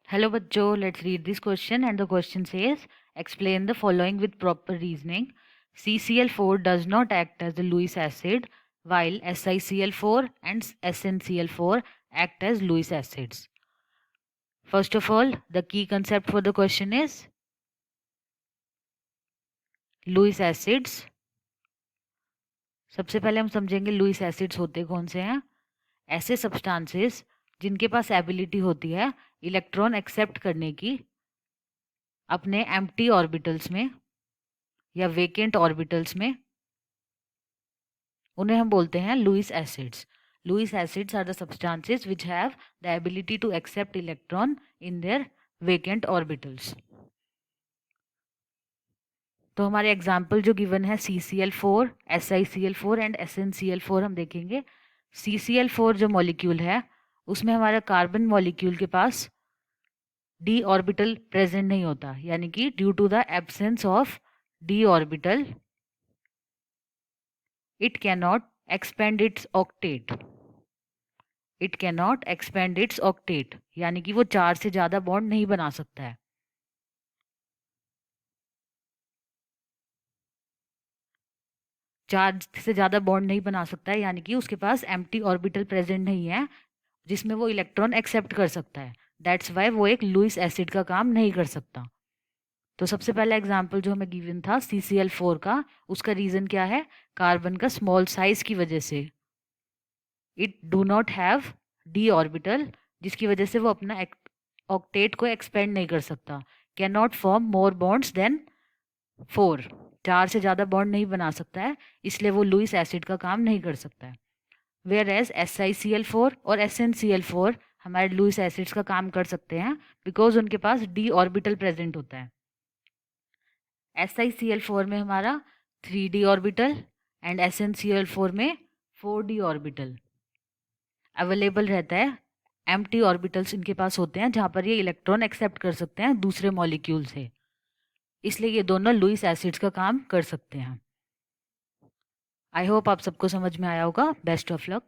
Hello बच्चों, let's read this question and the question says explain the following with proper reasoning. CCl4 does not act as the Lewis acid while SiCl4 and SnCl4 act as Lewis acids. First of all, the key concept for the question is Lewis acids. सबसे पहले हम समझेंगे Lewis acids होते कौन से हैं। ऐसे substances जिनके पास एबिलिटी होती है इलेक्ट्रॉन एक्सेप्ट करने की अपने एम्प्टी ऑर्बिटल्स में या वेकेंट ऑर्बिटल्स में, उन्हें हम बोलते हैं Lewis acids. Lewis acids are the substances which have the ability to accept electron in their vacant orbitals. तो हमारे एग्जाम्पल जो गिवन है CCl4, SiCl4 एंड SnCl4 हम देखेंगे. CCl4 जो मॉलिक्यूल है उसमें हमारा कार्बन मॉलिक्यूल के पास d ऑर्बिटल प्रेजेंट नहीं होता, यानी कि due to the absence of d orbital it cannot expand its octet. It cannot expand its octet, यानी कि वो 4 से ज़्यादा बॉन्ड नहीं बना सकता है. चार से ज़्यादा बॉन्ड नहीं बना सकता है यानी कि उसके पास एम्प्टी ऑर्बिटल प्रेजेंट नहीं है जिसमें वो इलेक्ट्रॉन एक्सेप्ट कर सकता है. दैट्स वाई वो एक लुईस एसिड का काम नहीं कर सकता. तो सबसे पहला एग्जाम्पल जो हमें गिवन था CCl4 का, उसका रीज़न क्या है? कार्बन का स्मॉल साइज की वजह से. It do not have d orbital, जिसकी वजह से वो अपना ऑक्टेट को एक्सपेंड नहीं कर सकता. Can not form more bonds than 4. 4 से ज़्यादा बॉन्ड नहीं बना सकता है, इसलिए वो लुईस एसिड का काम नहीं कर सकता है. वेयर एज SiCl4 और SnCl4 हमारे लुईस एसिड्स का काम कर सकते हैं बिकॉज उनके पास d ऑर्बिटल प्रेजेंट होता है. SiCl4 में हमारा 3d ऑर्बिटल एंड SnCl4 में 4d ऑर्बिटल अवेलेबल रहता है. एम्प्टी ऑर्बिटल्स इनके पास होते हैं जहाँ पर ये इलेक्ट्रॉन एक्सेप्ट कर सकते हैं दूसरे मॉलिक्यूल से, इसलिए ये दोनों लुईस एसिड्स का काम कर सकते हैं. आई होप आप सबको समझ में आया होगा. Best of luck.